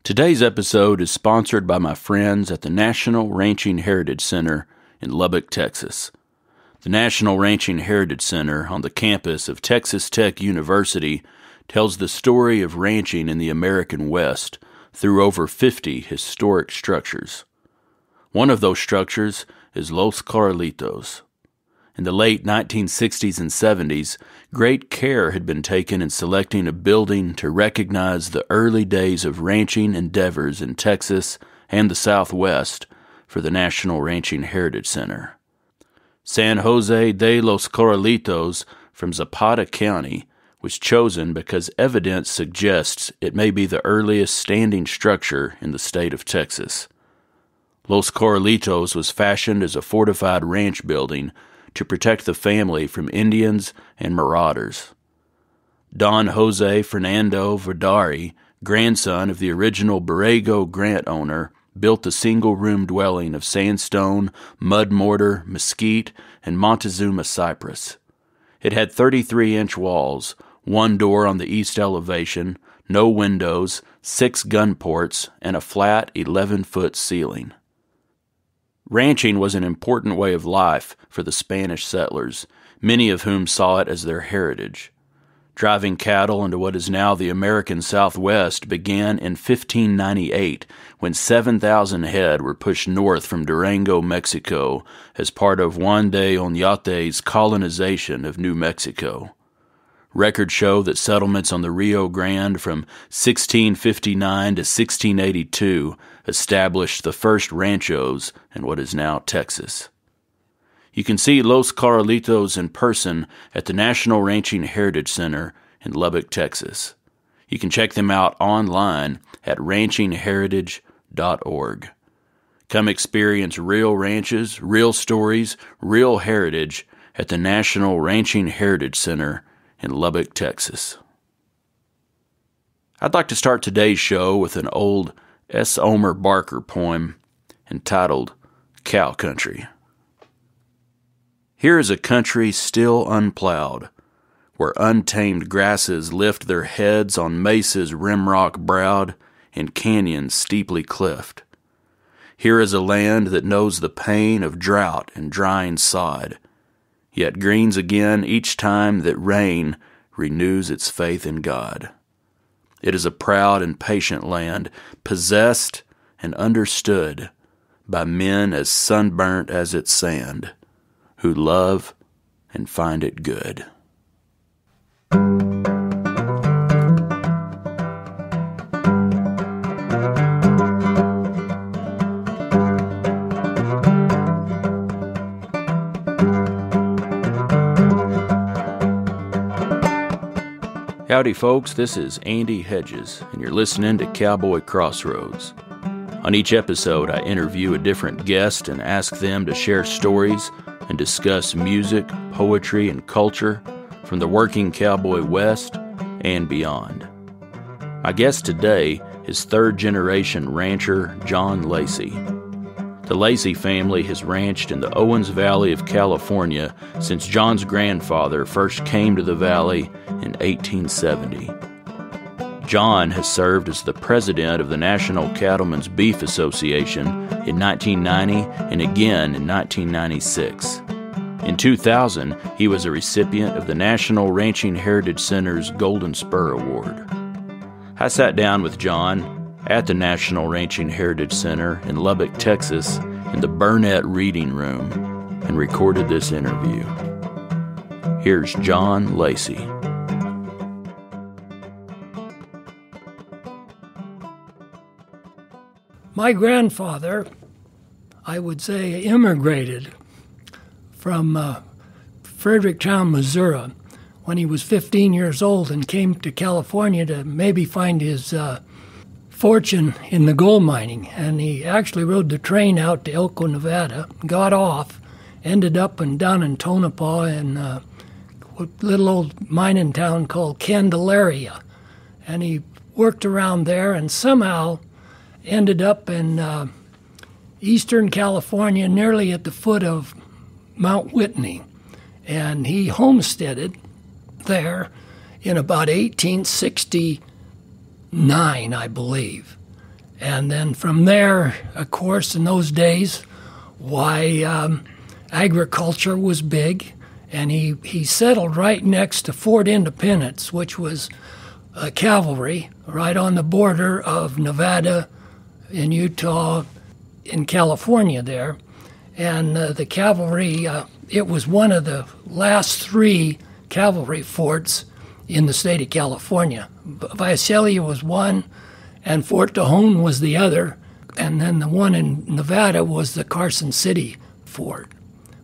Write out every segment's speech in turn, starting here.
Today's episode is sponsored by my friends at the National Ranching Heritage Center in Lubbock, Texas. The National Ranching Heritage Center on the campus of Texas Tech University tells the story of ranching in the American West through over 50 historic structures. One of those structures is Los Corralitos. In the late 1960s and 70s, great care had been taken in selecting a building to recognize the early days of ranching endeavors in Texas and the Southwest for the National Ranching Heritage Center. San Jose De Los Corralitos from Zapata County was chosen because evidence suggests it may be the earliest standing structure in the state of Texas. Los Corralitos was fashioned as a fortified ranch building to protect the family from Indians and marauders. Don Jose Fernando Verdari, grandson of the original Borrego Grant owner, built the single-room dwelling of sandstone, mud mortar, mesquite, and Montezuma cypress. It had 33-inch walls, one door on the east elevation, no windows, 6 gun ports, and a flat 11-foot ceiling. Ranching was an important way of life for the Spanish settlers, many of whom saw it as their heritage. Driving cattle into what is now the American Southwest began in 1598, when 7,000 head were pushed north from Durango, Mexico, as part of Juan de Oñate's colonization of New Mexico. Records show that settlements on the Rio Grande from 1659 to 1682 established the first ranchos in what is now Texas. You can see Los Corralitos in person at the National Ranching Heritage Center in Lubbock, Texas. You can check them out online at ranchingheritage.org. Come experience real ranches, real stories, real heritage at the National Ranching Heritage Center in Lubbock, Texas. I'd like to start today's show with an old S. Omer Barker poem entitled Cow Country. Here is a country still unplowed, where untamed grasses lift their heads on mesas rimrock browed and canyons steeply cliffed. Here is a land that knows the pain of drought and drying sod, yet greens again each time that rain renews its faith in God. It is a proud and patient land, possessed and understood by men as sunburnt as its sand, who love and find it good. Howdy folks, this is Andy Hedges, and you're listening to Cowboy Crossroads. On each episode, I interview a different guest and ask them to share stories and discuss music, poetry, and culture from the working cowboy West and beyond. My guest today is third-generation rancher John Lacey. The Lacey family has ranched in the Owens Valley of California since John's grandfather first came to the valley in 1870. John has served as the president of the National Cattlemen's Beef Association in 1990 and again in 1996. In 2000, he was a recipient of the National Ranching Heritage Center's Golden Spur Award. I sat down with John at the National Ranching Heritage Center in Lubbock, Texas, in the Burnett Reading Room, and recorded this interview. Here's John Lacey. My grandfather, I would say, immigrated from Fredericktown, Missouri, when he was 15 years old and came to California to maybe find his fortune in the gold mining. And he actually rode the train out to Elko, Nevada, got off, ended up down in Tonopah in a little old mining town called Candelaria. And he worked around there and somehow ended up in eastern California, nearly at the foot of Mount Whitney. And he homesteaded there in about 1869, I believe. And then from there, of course, in those days, agriculture was big, and he settled right next to Fort Independence, which was cavalry, right on the border of Nevada and Utah in California there. And the cavalry, it was one of the last 3 cavalry forts in the state of California. Visalia was one, and Fort Tejon was the other, and then the one in Nevada was the Carson City fort.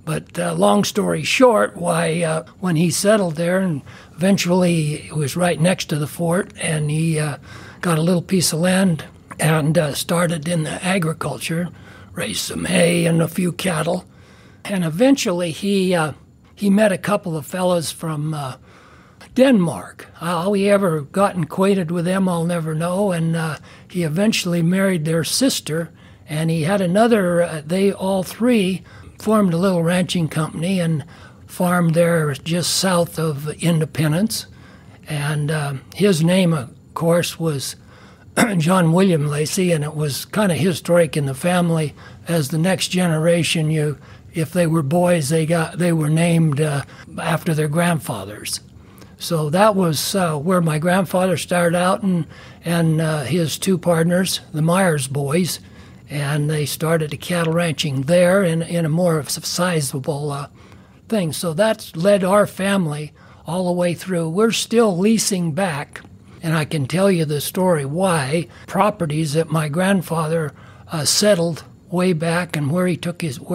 But long story short, when he settled there, and eventually it was right next to the fort, and he got a little piece of land and started in the agriculture, raised some hay and a few cattle. And eventually he met a couple of fellows from Denmark. How he ever got acquainted with them, I'll never know. And he eventually married their sister, and he had another, they all 3 formed a little ranching company and farmed there just south of Independence. And his name, of course, was John William Lacey, and it was kind of historic in the family. As the next generation, if they were boys, they were named after their grandfathers. So that was where my grandfather started out, and his 2 partners, the Myers boys, and they started a cattle ranching there in a more sizable thing. So that's led our family all the way through. We're still leasing back, and I can tell you the story why, properties that my grandfather settled way back and where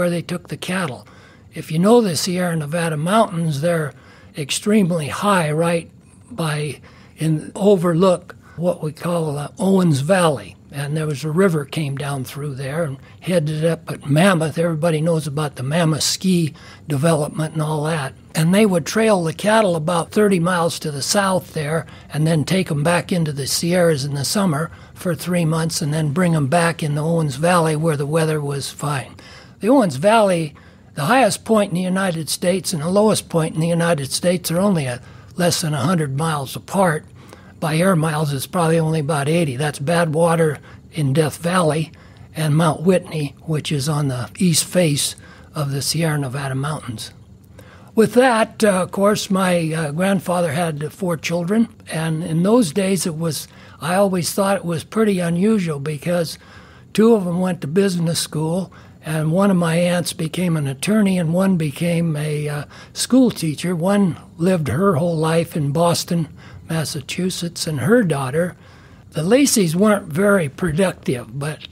they took the cattle. If you know the Sierra Nevada mountains, they're extremely high, right overlook what we call Owens Valley. And there was a river came down through there and headed up at Mammoth. Everybody knows about the Mammoth ski development and all that. And they would trail the cattle about 30 miles to the south there and then take them back into the Sierras in the summer for 3 months and then bring them back in the Owens Valley where the weather was fine. The Owens Valley, the highest point in the United States and the lowest point in the United States are only less than 100 miles apart. By air miles, it's probably only about 80. That's Badwater in Death Valley and Mount Whitney, which is on the east face of the Sierra Nevada mountains. With that, of course, my grandfather had 4 children, and in those days I always thought it was pretty unusual because 2 of them went to business school, and one of my aunts became an attorney and one became a school teacher. One lived her whole life in Boston, Massachusetts, and her daughter. The Lacey's weren't very productive, but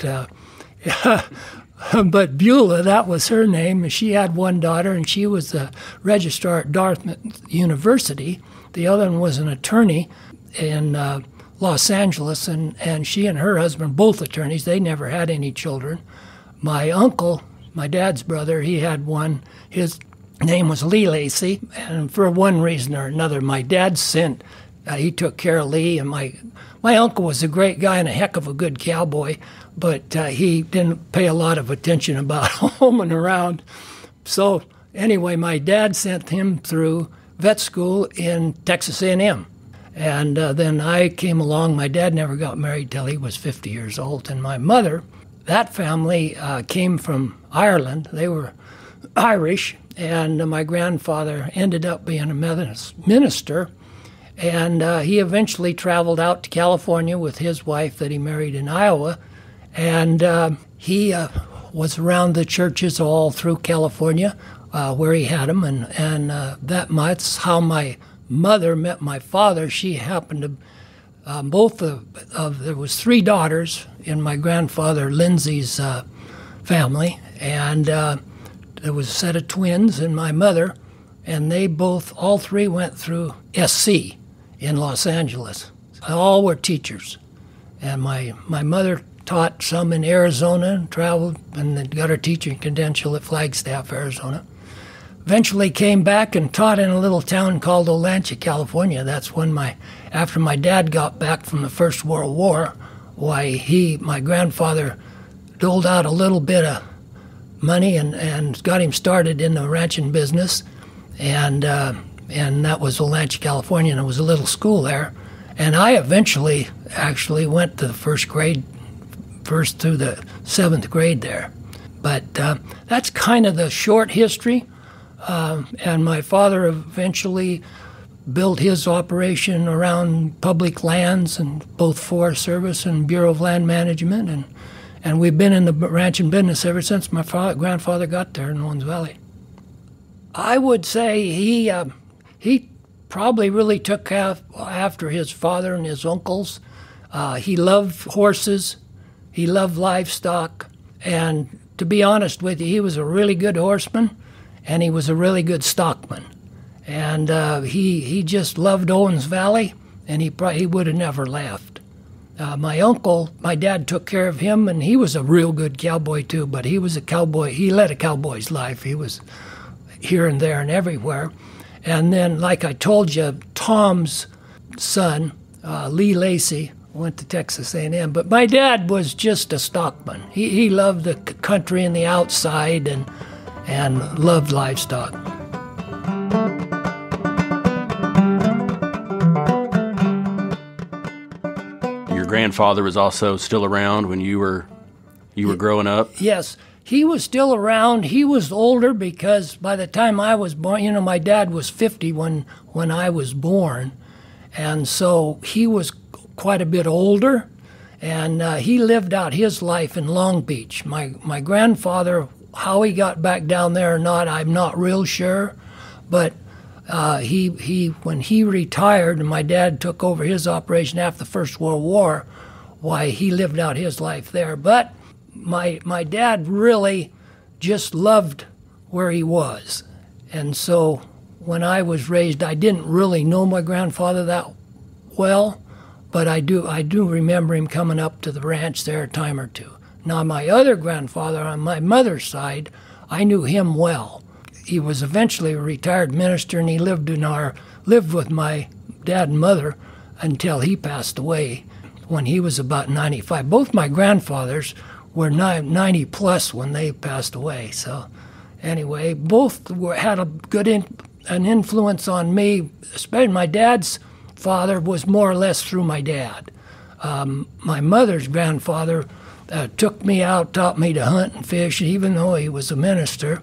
Beulah, that was her name. She had one daughter, and she was the registrar at Dartmouth University. The other one was an attorney in Los Angeles, and she and her husband, both attorneys, they never had any children. My uncle, my dad's brother, he had one. His name was Lee Lacey, and for one reason or another, my dad he took care of Lee, and my uncle was a great guy and a heck of a good cowboy, but he didn't pay a lot of attention about homing around. So anyway, my dad sent him through vet school in Texas A&M. And then I came along. My dad never got married till he was 50 years old. And my mother, that family came from Ireland. They were Irish, and my grandfather ended up being a Methodist minister. And he eventually traveled out to California with his wife that he married in Iowa. And he was around the churches all through California where he had them. And that's how my mother met my father. She happened to, there was 3 daughters in my grandfather Lindsay's family. And there was a set of twins in my mother. And they all 3 went through SC in Los Angeles. All were teachers. And my mother taught some in Arizona and traveled and got her teaching credential at Flagstaff, Arizona. Eventually came back and taught in a little town called Olancha, California. That's when after my dad got back from the First World War, my grandfather doled out a little bit of money and got him started in the ranching business. And that was Olancha, California, and there was a little school there. And I eventually actually went to the first grade first through the 7th grade there. But that's kind of the short history. And my father eventually built his operation around public lands and both Forest Service and Bureau of Land Management. And we've been in the ranching business ever since my grandfather got there in Owens Valley. I would say he probably really took after his father and his uncles. He loved horses. He loved livestock. And to be honest with you, he was a really good horseman, and he was a really good stockman. And he just loved Owens Valley, and he would have never left. My uncle, my dad took care of him, and he was a real good cowboy too, but he was a cowboy. He led a cowboy's life. He was here and there and everywhere. And then, like I told you, Tom's son, Lee Lacey, went to Texas A&M. But my dad was just a stockman. He loved the country and the outside and loved livestock. Your grandfather was also still around when you were growing up? Yes. He was still around. He was older because by the time I was born, my dad was 50 when I was born. And so he was quite a bit older, and he lived out his life in Long Beach. My grandfather, how he got back down there or not, I'm not real sure. But he when he retired and my dad took over his operation after the First World War, why, he lived out his life there. But my dad really just loved where he was. And so when I was raised, I didn't really know my grandfather that well, but I do remember him coming up to the ranch there a time or two. Now, my other grandfather on my mother's side, I knew him well. He was eventually a retired minister, and he lived with my dad and mother until he passed away when he was about 95. Both my grandfathers were 90 plus when they passed away. So anyway, both had a good an influence on me. Especially my dad's father was more or less through my dad. My mother's grandfather took me out, taught me to hunt and fish, even though he was a minister.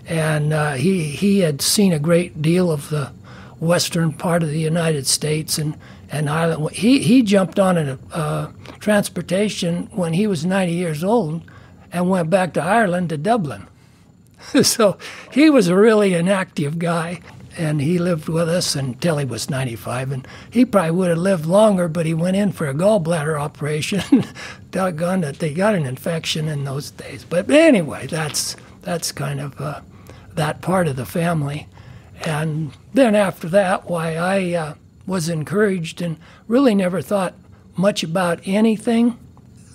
And he had seen a great deal of the western part of the United States and Ireland. He jumped on a transportation when he was 90 years old and went back to Ireland, to Dublin. So he was really an active guy, and he lived with us until he was 95. And he probably would have lived longer, but he went in for a gallbladder operation. Doggone it, they got an infection in those days. But anyway, that's kind of that part of the family. And then after that, why, I was encouraged and really never thought much about anything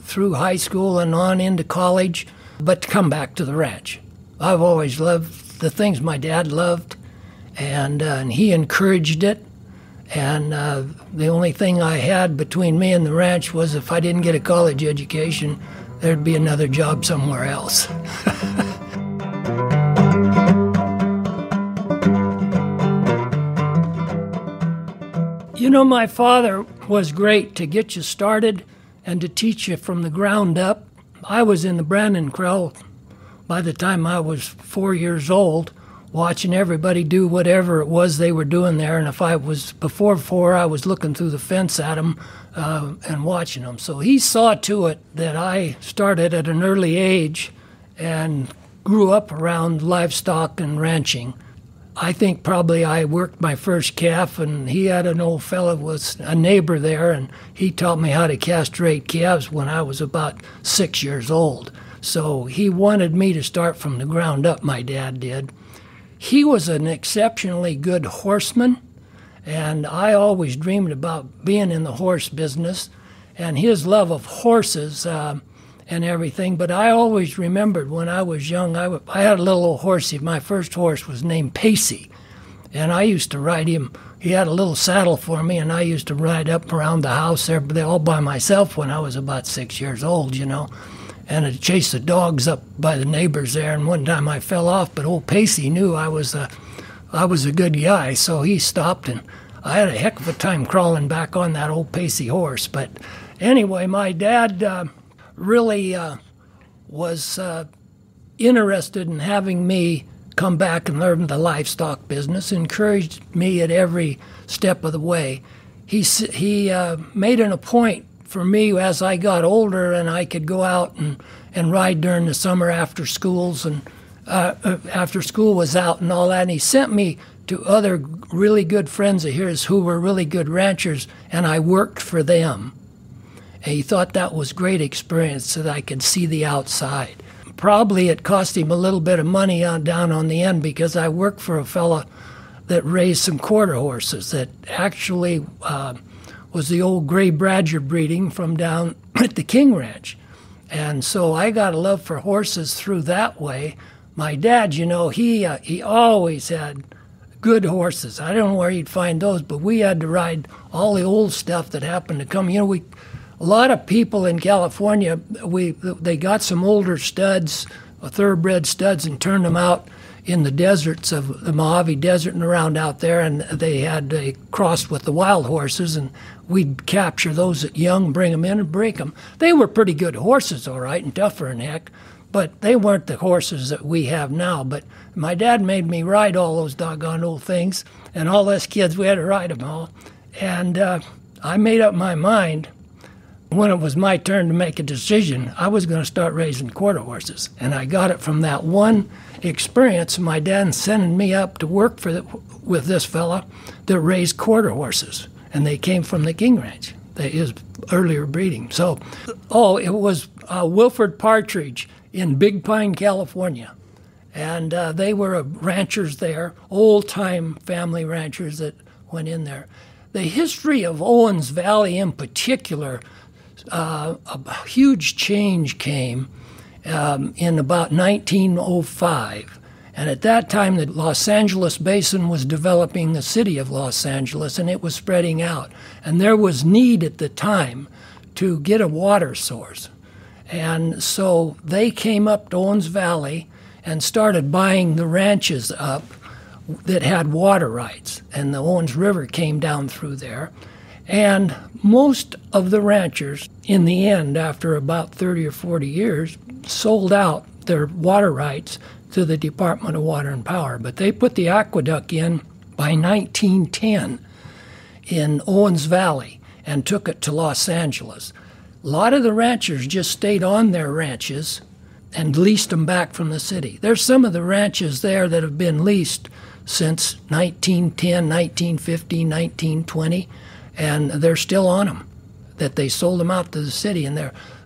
through high school and on into college, but to come back to the ranch. I've always loved the things my dad loved, and he encouraged it. And the only thing I had between me and the ranch was if I didn't get a college education, there'd be another job somewhere else. My father was great to get you started and to teach you from the ground up. I was in the Brandon Corral by the time I was 4 years old, watching everybody do whatever it was they were doing there. And if I was before 4, I was looking through the fence at them and watching them. So he saw to it that I started at an early age and grew up around livestock and ranching. I think probably I worked my first calf, and he had an old fellow, was a neighbor there, and he taught me how to castrate calves when I was about 6 years old. So he wanted me to start from the ground up, my dad did. He was an exceptionally good horseman, and I always dreamed about being in the horse business, and his love of horses and everything. But I always remembered when I was young, I had a little old horsey. My first horse was named Pacey, and I used to ride him. He had a little saddle for me, and I used to ride up around the house there all by myself when I was about 6 years old, and I'd chase the dogs up by the neighbors there. And one time I fell off, but old Pacey knew I was a good guy, so he stopped, and I had a heck of a time crawling back on that old Pacey horse. But anyway, my dad really was interested in having me come back and learn the livestock business, encouraged me at every step of the way. He made it a point for me as I got older and I could go out and ride during the summer after schools and after school was out and all that. And he sent me to other really good friends of his who were really good ranchers, and I worked for them. And he thought that was great experience so that I could see the outside. Probably it cost him a little bit of money down on the end because I worked for a fella that raised some quarter horses that actually was the old gray Bradger breeding from down at the King Ranch. And so I got a love for horses through that way. My dad, he always had good horses. I don't know where you'd find those, but we had to ride all the old stuff that happened to come. A lot of people in California, they got some older studs, thoroughbred studs, and turned them out in the deserts of the Mojave Desert and around out there, and they crossed with the wild horses, and we'd capture those at young, bring them in and break them. They were pretty good horses, all right, and tougher than heck, but they weren't the horses that we have now. But my dad made me ride all those doggone old things, and all us kids, we had to ride them all. And I made up my mind when it was my turn to make a decision, I was going to start raising quarter horses. And I got it from that one experience, my dad sending me up to work with this fella that raised quarter horses. And they came from the King Ranch, his earlier breeding. So, it was Wilford Partridge in Big Pine, California. And they were ranchers there, old-time family ranchers that went in there. The history of Owens Valley in particular, a huge change came in about 1905. And at that time, the Los Angeles Basin was developing the city of Los Angeles, and it was spreading out. And there was need at the time to get a water source. And so they came up to Owens Valley and started buying the ranches up that had water rights. And the Owens River came down through there. And most of the ranchers, in the end, after about 30 or 40 years, sold out their water rights to the Department of Water and Power. But they put the aqueduct in by 1910 in Owens Valley and took it to Los Angeles. A lot of the ranchers just stayed on their ranches and leased them back from the city. There's some of the ranches there that have been leased since 1910, 1915, 1920, and they're still on them, that they sold them out to the city. And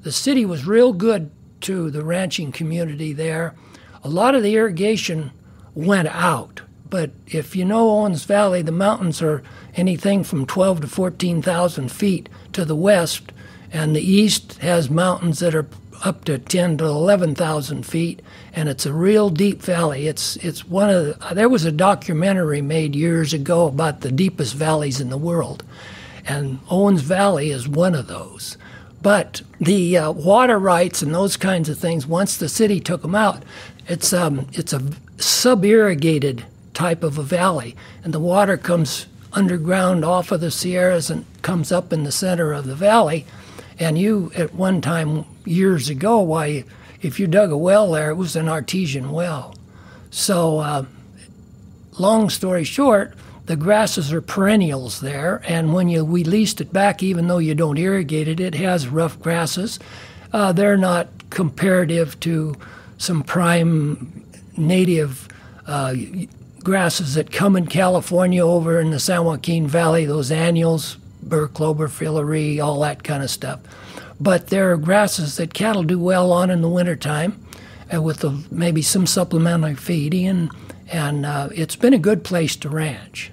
the city was real good to the ranching community there. A lot of the irrigation went out, but if you know Owens Valley, the mountains are anything from 12 to 14,000 feet to the west, and the east has mountains that are up to 10 to 11,000 feet, and it's a real deep valley. It's one of there was a documentary made years ago about the deepest valleys in the world, and Owens Valley is one of those. But the water rights and those kinds of things, once the city took them out, it's a sub-irrigated type of a valley, and the water comes underground off of the Sierras and comes up in the center of the valley. And you, at one time years ago, why, if you dug a well there, it was an artesian well. So, long story short, the grasses are perennials there, and when we leased it back, even though you don't irrigate it, it has rough grasses. They're not comparative to some prime native grasses that come in California over in the San Joaquin Valley, those annuals, burr clover, fillory, all that kind of stuff. But there are grasses that cattle do well on in the wintertime with maybe some supplementary feeding, and it's been a good place to ranch.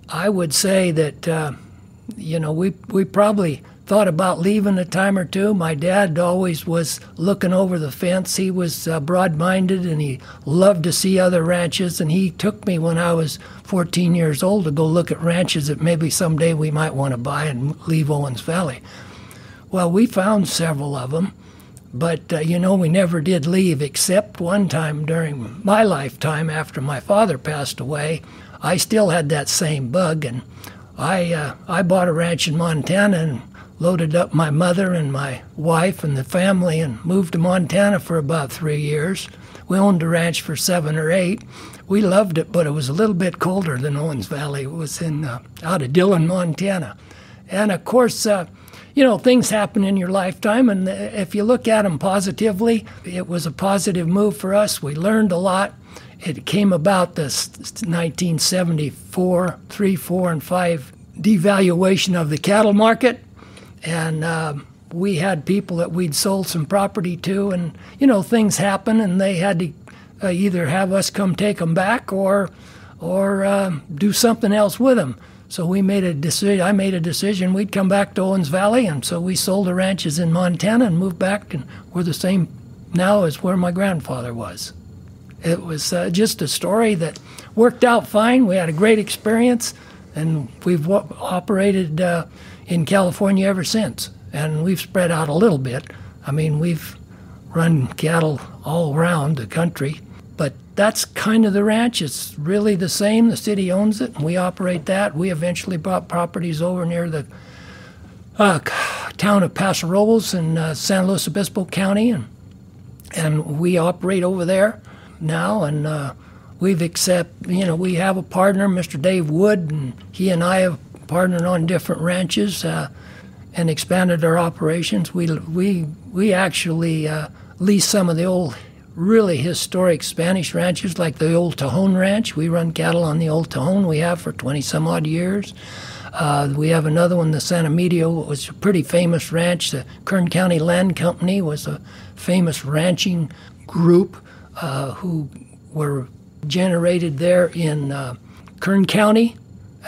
I would say that, we probably thought about leaving a time or two. My dad always was looking over the fence. He was broad-minded, and he loved to see other ranches, and he took me when I was 14 years old to go look at ranches that maybe someday we might want to buy and leave Owens Valley. Well, we found several of them, but, we never did leave, except one time during my lifetime after my father passed away. I still had that same bug, and I bought a ranch in Montana and loaded up my mother and my wife and the family and moved to Montana for about 3 years. We owned a ranch for 7 or 8. We loved it, but it was a little bit colder than Owens Valley. It was out of Dillon, Montana. And of course, things happen in your lifetime, and if you look at them positively, it was a positive move for us. We learned a lot. It came about this 1974, 3, 4, and 5 devaluation of the cattle market, and we had people that we'd sold some property to, and things happen, and they had to either have us come take them back or do something else with them. So we made a decision. I made a decision we'd come back to Owens Valley, and so we sold the ranches in Montana and moved back, and we're the same now as where my grandfather was. It was just a story that worked out fine. We had a great experience, and we've operated in California ever since. And we've spread out a little bit. I mean, we've run cattle all around the country, but that's kind of the ranch. It's really the same. The city owns it, and we operate that. We eventually bought properties over near the town of Paso Robles in San Luis Obispo County, and we operate over there now. And we have a partner, Mr. Dave Wood, and he and I have partnered on different ranches and expanded our operations. We actually lease some of the old, really historic Spanish ranches, like the old Tejon Ranch. We run cattle on the old Tejon. We have for 20-some-odd years. We have another one, the San Emilio, was a pretty famous ranch. The Kern County Land Company was a famous ranching group who were generated there in Kern County,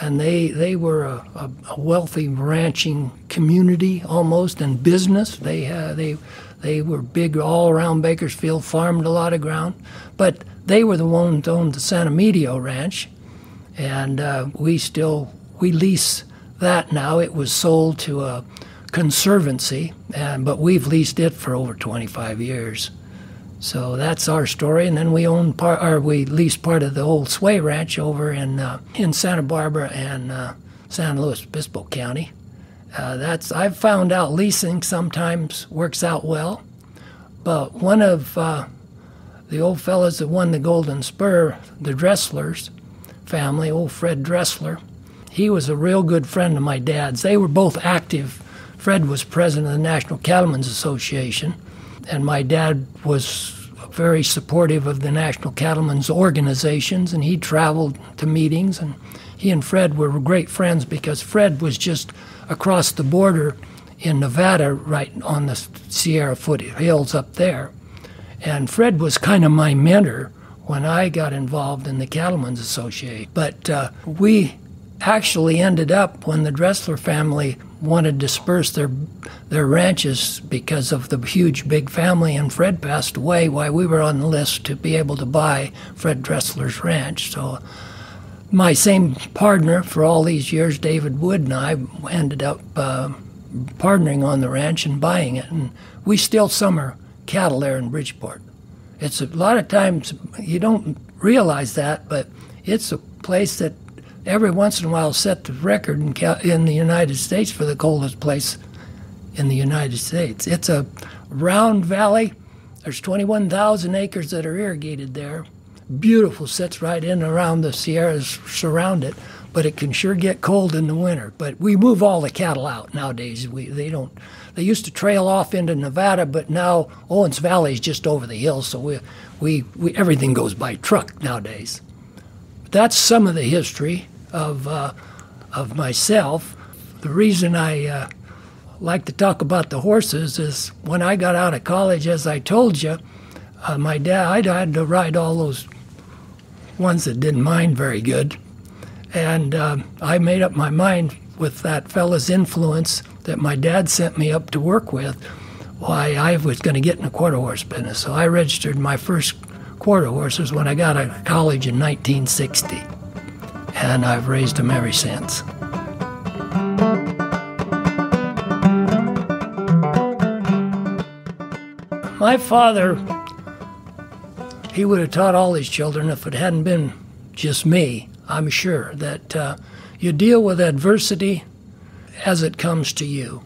and they were a wealthy ranching community almost, and business. They were big all around Bakersfield, farmed a lot of ground, but they were the ones that owned the San Emilio Ranch, and we lease that now. It was sold to a conservancy, but we've leased it for over 25 years. So that's our story, and then we lease part of the old Sway Ranch over in Santa Barbara and San Luis Obispo County. I've found out leasing sometimes works out well, but one of the old fellas that won the Golden Spur, the Dresslers family, old Fred Dressler, he was a real good friend of my dad's. They were both active. Fred was president of the National Cattlemen's Association, and my dad was very supportive of the National Cattlemen's organizations, and he traveled to meetings, and he and Fred were great friends because Fred was just across the border in Nevada, right on the Sierra foothills up there. And Fred was kind of my mentor when I got involved in the Cattlemen's Association. But we actually ended up, when the Dressler family wanted to disperse their ranches because of the huge big family, and Fred passed away, why we were on the list to be able to buy Fred Dressler's ranch. So my same partner for all these years, David Wood, and I ended up partnering on the ranch and buying it. And we still summer cattle there in Bridgeport. It's a lot of times you don't realize that, but it's a place that every once in a while set the record in the United States for the coldest place in the United States. It's a round valley. There's 21,000 acres that are irrigated there. Beautiful, sits right in around the Sierras surround it, but it can sure get cold in the winter. But we move all the cattle out nowadays. They used to trail off into Nevada, but now Owens Valley is just over the hills, so we everything goes by truck nowadays. That's some of the history of myself. The reason I like to talk about the horses is when I got out of college, as I told you, my dad, I had to ride all those ones that didn't mind very good. And I made up my mind with that fella's influence that my dad sent me up to work with, why I was going to get in the quarter horse business. So I registered my first quarter horses when I got out of college in 1960. And I've raised them ever since. My father, he would have taught all his children, if it hadn't been just me, I'm sure, that you deal with adversity as it comes to you.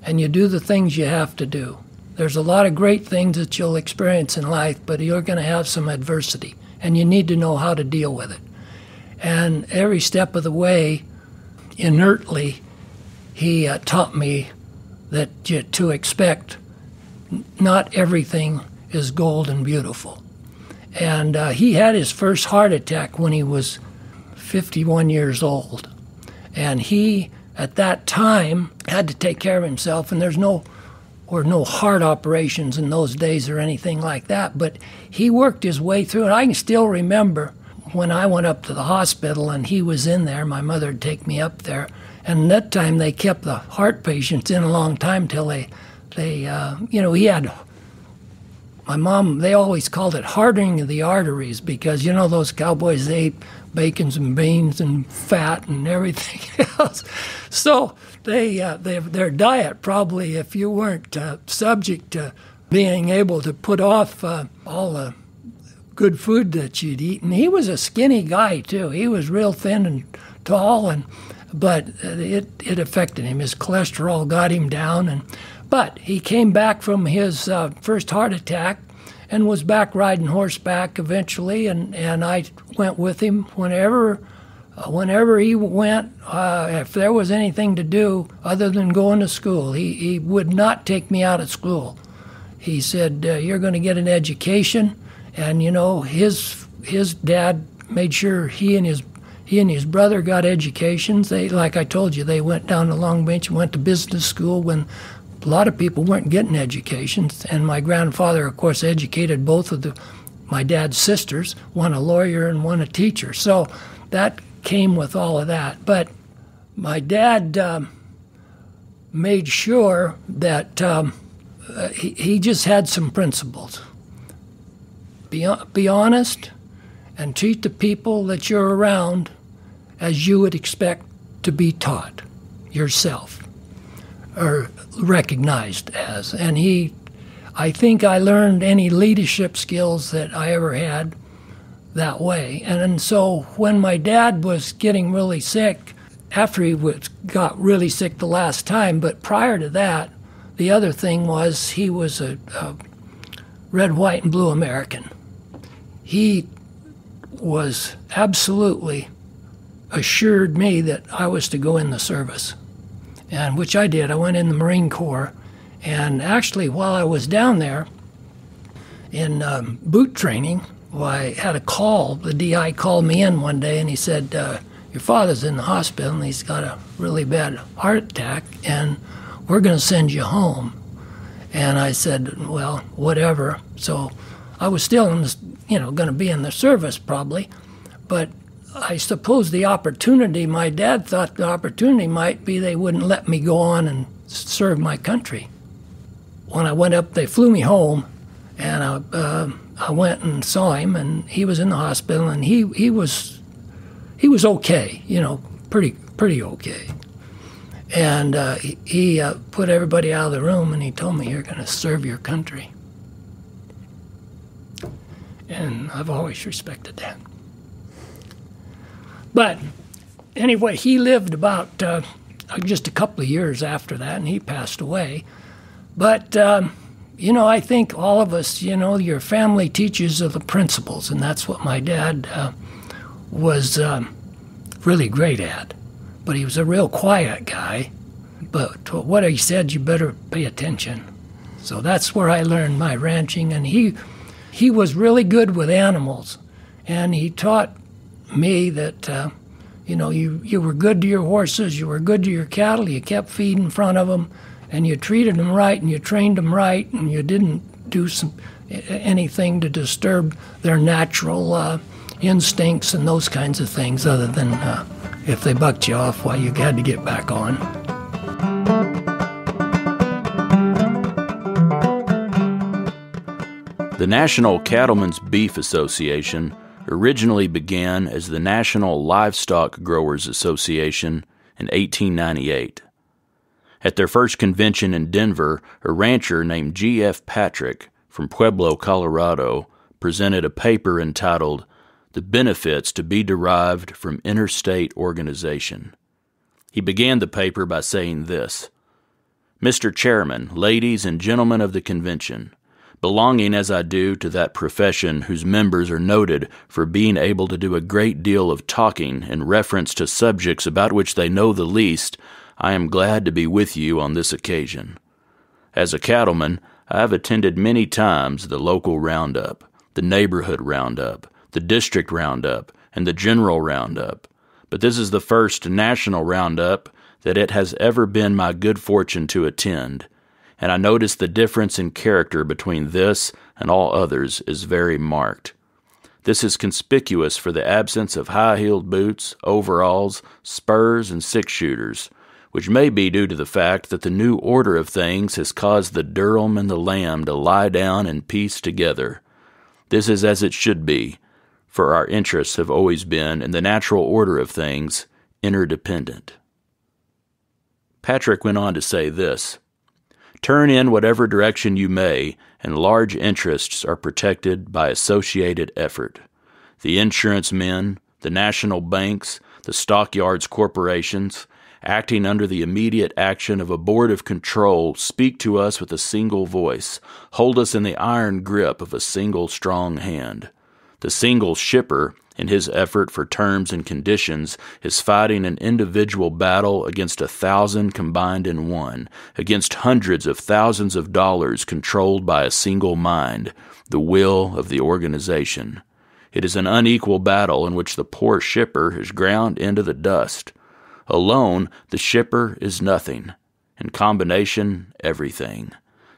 and you do the things you have to do. There's a lot of great things that you'll experience in life, but you're going to have some adversity, and you need to know how to deal with it. And every step of the way, inertly, he taught me that to expect not everything is gold and beautiful. And he had his first heart attack when he was 51 years old. And he, at that time, had to take care of himself, and there were no heart operations in those days or anything like that. But he worked his way through it. I can still remember when I went up to the hospital and he was in there, my mother would take me up there. And that time they kept the heart patients in a long time till he had, my mom, they always called it hardening of the arteries because, those cowboys, they ate bacons and beans and fat and everything else. So their diet probably, if you weren't subject to being able to put off all the good food that you'd eat. And he was a skinny guy, too. He was real thin and tall, but it affected him. His cholesterol got him down. But he came back from his first heart attack and was back riding horseback eventually, and I went with him whenever he went. If there was anything to do other than going to school, he would not take me out of school. He said, you're going to get an education. And, his dad made sure he and his brother got educations. They, like I told you, they went down to Long Beach and went to business school when a lot of people weren't getting educations. And my grandfather, of course, educated both of my dad's sisters, one a lawyer and one a teacher. So that came with all of that. But my dad made sure that he just had some principles. Be honest and treat the people that you're around as you would expect to be taught yourself or recognized as. And I think I learned any leadership skills that I ever had that way. And so when my dad was getting really sick, after he got really sick the last time, but prior to that, the other thing was he was a red, white, and blue American. He was absolutely assured me that I was to go in the service, and which I did. I went in the Marine Corps, and actually while I was down there in boot training, I had a call. The DI called me in one day, and he said, your father's in the hospital, and he's got a really bad heart attack, and we're going to send you home. And I said, well, whatever. So I was still in this, going to be in the service probably, but I suppose the opportunity, my dad thought the opportunity might be they wouldn't let me go on and serve my country. When I went up, they flew me home, and I went and saw him, and he was in the hospital, and he was okay, pretty okay. And he put everybody out of the room, and he told me, you're going to serve your country. And I've always respected that. But anyway, he lived about just a couple of years after that, and he passed away. But, I think all of us, your family teaches you the principles, and that's what my dad was really great at. But he was a real quiet guy. But to what he said, you better pay attention. So that's where I learned my ranching, and he was really good with animals, and he taught me that, you were good to your horses, you were good to your cattle, you kept feed in front of them, and you treated them right, and you trained them right, and you didn't do anything to disturb their natural instincts and those kinds of things, other than if they bucked you off, you had to get back on. The National Cattlemen's Beef Association originally began as the National Livestock Growers Association in 1898. At their first convention in Denver, a rancher named G.F. Patrick from Pueblo, Colorado, presented a paper entitled The Benefits to be Derived from Interstate Organization. He began the paper by saying this: Mr. Chairman, ladies and gentlemen of the convention, belonging as I do to that profession whose members are noted for being able to do a great deal of talking in reference to subjects about which they know the least, I am glad to be with you on this occasion. As a cattleman, I have attended many times the local roundup, the neighborhood roundup, the district roundup, and the general roundup, but this is the first national roundup that it has ever been my good fortune to attend, and I notice the difference in character between this and all others is very marked. This is conspicuous for the absence of high-heeled boots, overalls, spurs, and six-shooters, which may be due to the fact that the new order of things has caused the Durham and the Lamb to lie down in peace together. This is as it should be, for our interests have always been, in the natural order of things, interdependent. Patrick went on to say this: turn in whatever direction you may, and large interests are protected by associated effort. The insurance men, the national banks, the stockyards corporations, acting under the immediate action of a board of control, speak to us with a single voice, hold us in the iron grip of a single strong hand. The single shipper, in his effort for terms and conditions, is fighting an individual battle against 1,000 combined in one, against hundreds of thousands of dollars controlled by a single mind, the will of the organization. It is an unequal battle in which the poor shipper is ground into the dust. Alone, the shipper is nothing. In combination, everything.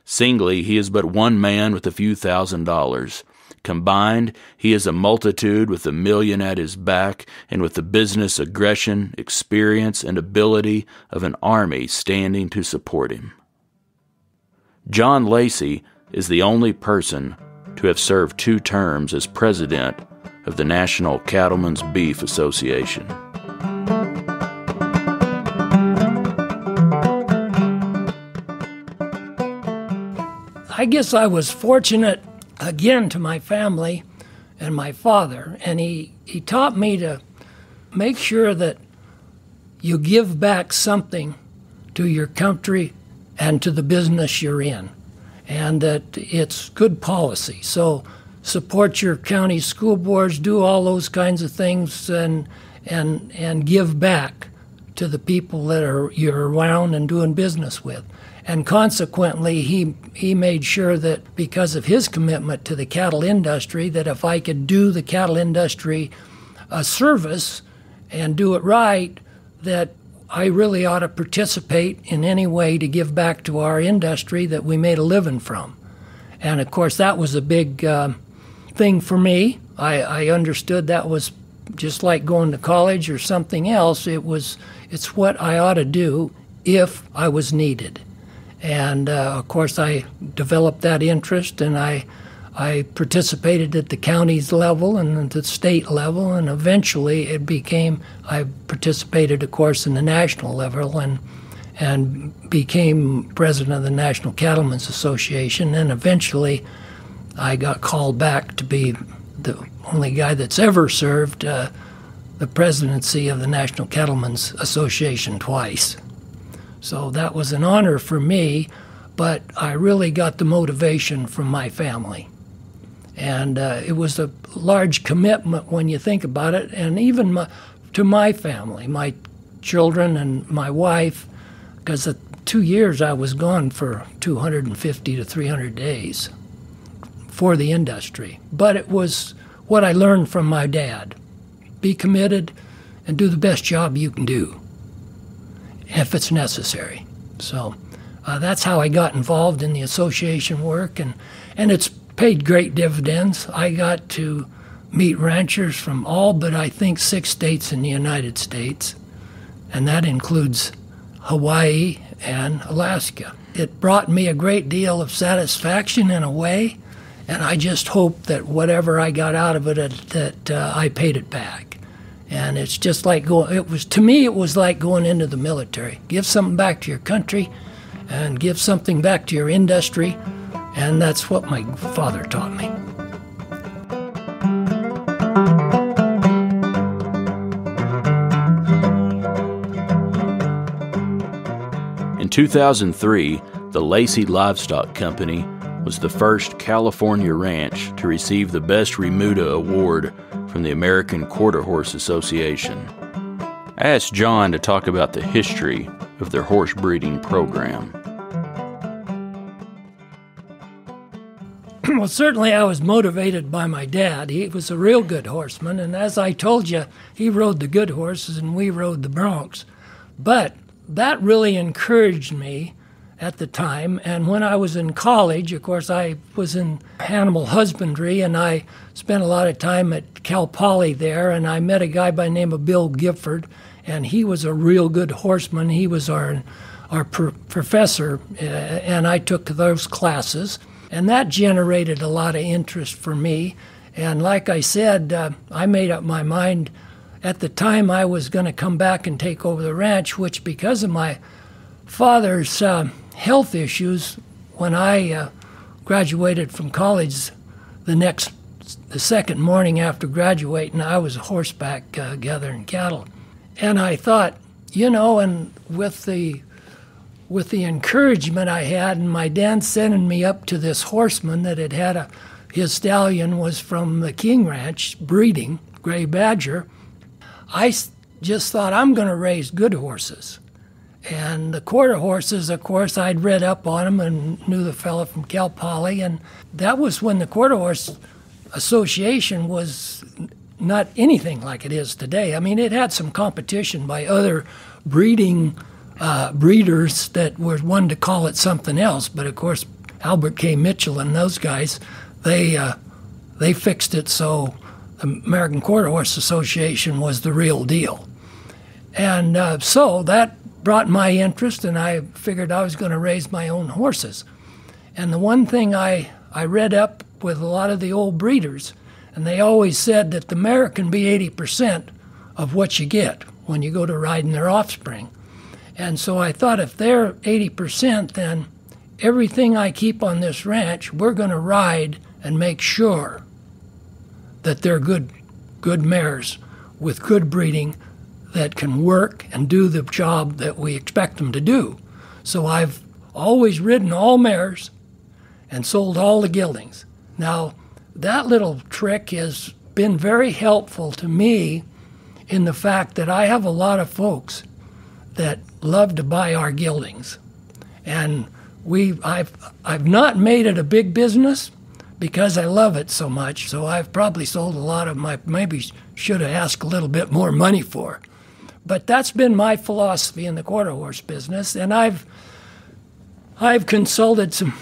Singly, he is but one man with a few $1,000s. Combined, he is a multitude with $1 million at his back and with the business aggression, experience, and ability of an army standing to support him. John Lacey is the only person to have served 2 terms as president of the National Cattlemen's Beef Association. I guess I was fortunate, again, to my family and my father, and he taught me to make sure that you give back something to your country and to the business you're in, and that it's good policy. So support your county school boards, do all those kinds of things, and give back to the people that you're around and doing business with. And consequently, he made sure that because of his commitment to the cattle industry, that if I could do the cattle industry a service and do it right, that I really ought to participate in any way to give back to our industry that we made a living from. And of course, that was a big thing for me. I understood that was just like going to college or something else. It's what I ought to do if I was needed. And, of course, I developed that interest, and I participated at the county's level and at the state level, and eventually I participated, of course, in the national level and became president of the National Cattlemen's Association, and eventually I got called back to be the only guy that's ever served the presidency of the National Cattlemen's Association twice. So that was an honor for me, but I really got the motivation from my family. And it was a large commitment when you think about it, and even to my family, my children and my wife, because the 2 years I was gone for 250 to 300 days for the industry. But it was what I learned from my dad. Be committed and do the best job you can do, if it's necessary. So that's how I got involved in the association work, and it's paid great dividends. I got to meet ranchers from all but I think 6 states in the United States, and that includes Hawaii and Alaska. It brought me a great deal of satisfaction in a way, and I just hope that whatever I got out of it, that I paid it back. And it's just like to me, it was like going into the military. Give something back to your country and give something back to your industry. And that's what my father taught me. In 2003, the Lacey Livestock Company was the first California ranch to receive the Best Remuda Award from the American Quarter Horse Association. I asked John to talk about the history of their horse breeding program. Well, certainly I was motivated by my dad. He was a real good horseman, and as I told you, he rode the good horses and we rode the broncs. But that really encouraged me at the time, and when I was in college, of course, I was in animal husbandry, and I spent a lot of time at Cal Poly there, and I met a guy by the name of Bill Gifford, and he was a real good horseman. He was our professor, and I took those classes. And that generated a lot of interest for me. And like I said, I made up my mind at the time I was going to come back and take over the ranch, which because of my father's health issues, when I graduated from college the second morning after graduating, I was horseback gathering cattle. And I thought, and with the encouragement I had, and my dad sending me up to this horseman that had his stallion was from the King Ranch breeding, Gray Badger, I just thought I'm going to raise good horses. And the quarter horses, of course, I'd read up on them and knew the fellow from Cal Poly, and that was when the Quarter Horse Association was not anything like it is today. I mean, it had some competition by other breeders that were wanting to call it something else, but of course Albert K. Mitchell and those guys, they fixed it so the American Quarter Horse Association was the real deal. And so that brought my interest, and I figured I was going to raise my own horses. And the one thing I read up with a lot of the old breeders, and they always said that the mare can be 80% of what you get when you go to riding their offspring. And so I thought if they're 80%, then everything I keep on this ranch, we're going to ride and make sure that they're good mares with good breeding that can work and do the job that we expect them to do. So I've always ridden all mares and sold all the geldings. Now, that little trick has been very helpful to me in the fact that I have a lot of folks that love to buy our geldings. And I've not made it a big business because I love it so much, so I've probably sold a lot of my, maybe should have asked a little bit more money for. But that's been my philosophy in the quarter horse business, and I've consulted some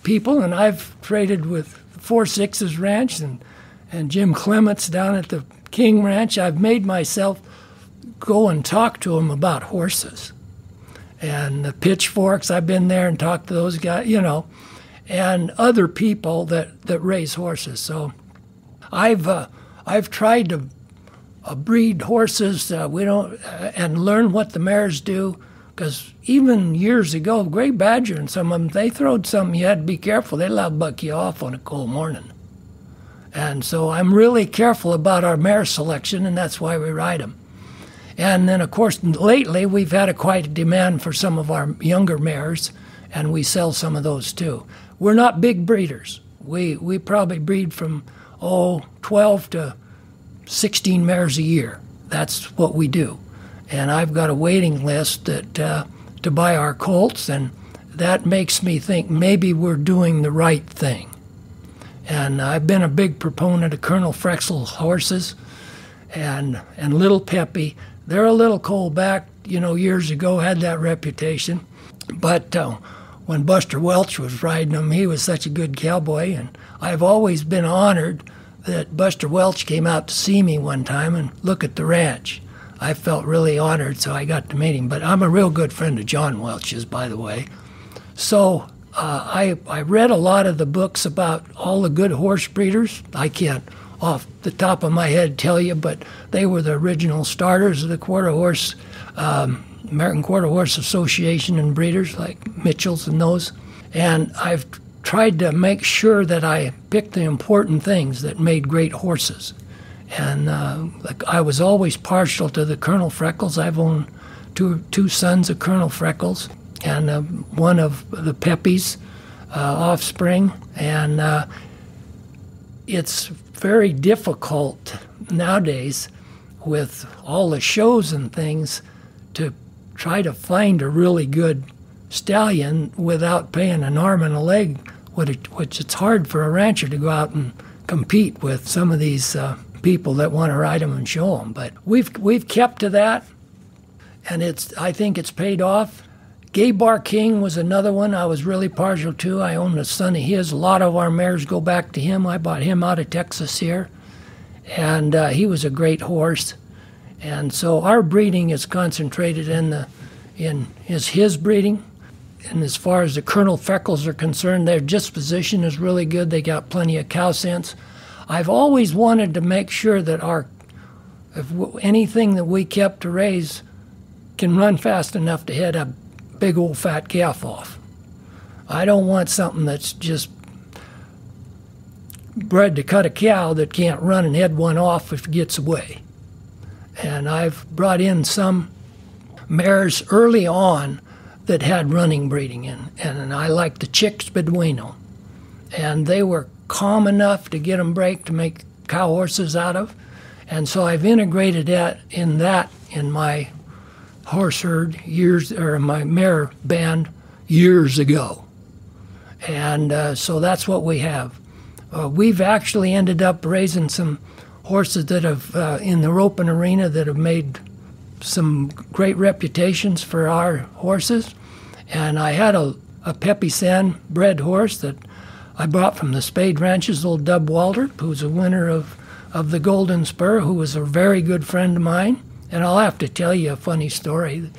people, and I've traded with 4-6's Ranch and Jim Clements down at the King Ranch. I've made myself go and talk to them about horses. And the Pitchforks, I've been there and talked to those guys, and other people that raise horses. So I've tried to breed horses and learn what the mares do, because even years ago, Gray Badger and some of them, they throwed something you had to be careful. They allowed buck you off on a cold morning. And so I'm really careful about our mare selection, and that's why we ride them. And then, of course, lately we've had quite a demand for some of our younger mares, and we sell some of those too. We're not big breeders. We probably breed from 12 to 16 mares a year. That's what we do. And I've got a waiting list that to buy our colts, and that makes me think maybe we're doing the right thing. And I've been a big proponent of Colonel Frexel's horses and Little Peppy. They're a little cold back, years ago, had that reputation. But when Buster Welch was riding them, he was such a good cowboy, and I've always been honored that Buster Welch came out to see me one time and look at the ranch. I felt really honored, so I got to meet him. But I'm a real good friend of John Welch's, by the way. So I read a lot of the books about all the good horse breeders. I can't, off the top of my head, tell you, but they were the original starters of the quarter horse, American Quarter Horse Association and breeders like Mitchell's and those. And I've tried to make sure that I picked the important things that made great horses. And I was always partial to the Colonel Freckles. I've owned two sons of Colonel Freckles and one of the Pepe's offspring. And it's very difficult nowadays with all the shows and things to try to find a really good stallion without paying an arm and a leg, which it's hard for a rancher to go out and compete with some of these people that want to ride them and show them. But we've kept to that, and I think it's paid off. Gay Bar King was another one I was really partial to. I owned a son of his. A lot of our mares go back to him. I bought him out of Texas here, and he was a great horse. And so our breeding is concentrated in his breeding. And as far as the Colonel Freckles are concerned, their disposition is really good. They got plenty of cow sense. I've always wanted to make sure that anything that we kept to raise can run fast enough to head a big old fat calf off. I don't want something that's just bred to cut a cow that can't run and head one off if it gets away. And I've brought in some mares early on that had running breeding in, and I liked the chicks Beduino. And they were calm enough to get them break to make cow horses out of. And so I've integrated that in my horse herd my mare band years ago. And so that's what we have. We've actually ended up raising some horses that have, in the roping arena, that have made some great reputations for our horses. And I had a Pepe San bred horse that I bought from the Spade Ranch's old Dub Walter, who's a winner of the Golden Spur, who was a very good friend of mine. And I'll have to tell you a funny story.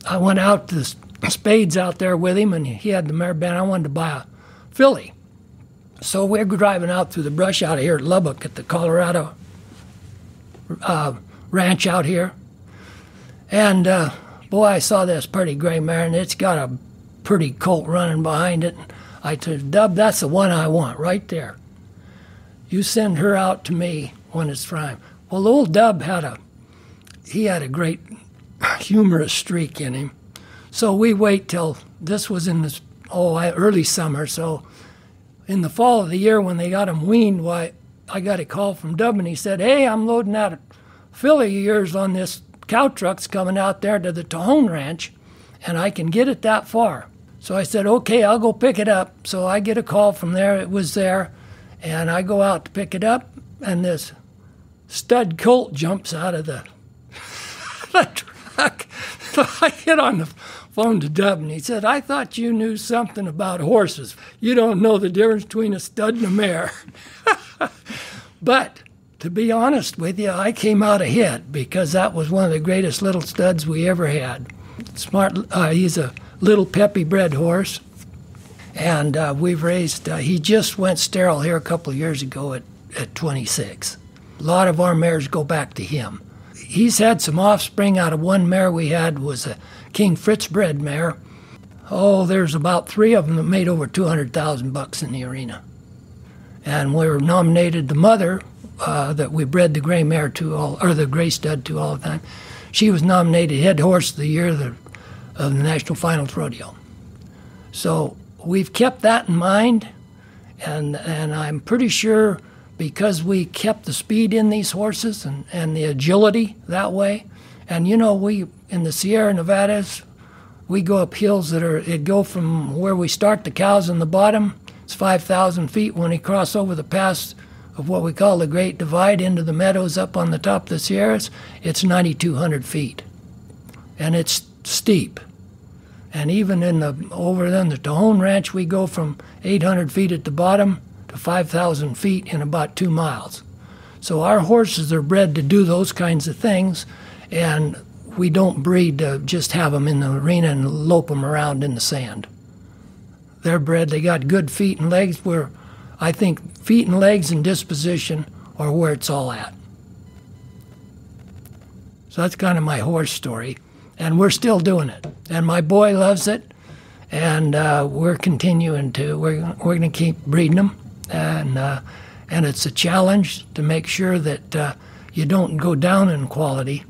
I went out to the Spades out there with him, and he had the mare band. I wanted to buy a filly. So we're driving out through the brush out here at Lubbock at the Colorado ranch out here. And boy, I saw this pretty gray mare, and it's got a pretty colt running behind it. I told Dub, that's the one I want right there. You send her out to me when it's time. Well, old Dub had a great humorous streak in him. So we wait till, this was in this early summer. So in the fall of the year when they got him weaned, why, I got a call from Dub, and he said, hey, I'm loading out a filly of yours on this cow truck's coming out there to the Tejon Ranch, and I can get it that far. So I said, okay, I'll go pick it up. So I get a call from there. It was there, and I go out to pick it up, and this stud colt jumps out of the truck. So I get on the phone to Dub, and he said, I thought you knew something about horses. You don't know the difference between a stud and a mare. But to be honest with you, I came out ahead because that was one of the greatest little studs we ever had. Smart. He's a little Pepe bred horse, and we've raised, he just went sterile here a couple of years ago at 26. A lot of our mares go back to him. He's had some offspring out of one mare we had, was a King Fritz bred mare. Oh, there's about 3 of them that made over $200,000 in the arena. And we were nominated, the mother that we bred the gray mare to, or the gray stud to all the time, she was nominated head horse of the year of the National Finals Rodeo. So we've kept that in mind, and I'm pretty sure because we kept the speed in these horses and the agility that way. And you know, we in the Sierra Nevadas, we go up hills it go from where we start the cows in the bottom, it's 5,000 feet. When we cross over the pass of what we call the Great Divide into the meadows up on the top of the Sierras, it's 9,200 feet. And it's steep. And even over in the Tejon Ranch, we go from 800 feet at the bottom to 5,000 feet in about 2 miles. So our horses are bred to do those kinds of things, and we don't breed to just have them in the arena and lope them around in the sand. They're bred, they got good feet and legs, where I think feet and legs and disposition are where it's all at. So that's kind of my horse story, and we're still doing it. And my boy loves it, and we're continuing to, we're going to keep breeding them. And it's a challenge to make sure that you don't go down in quality.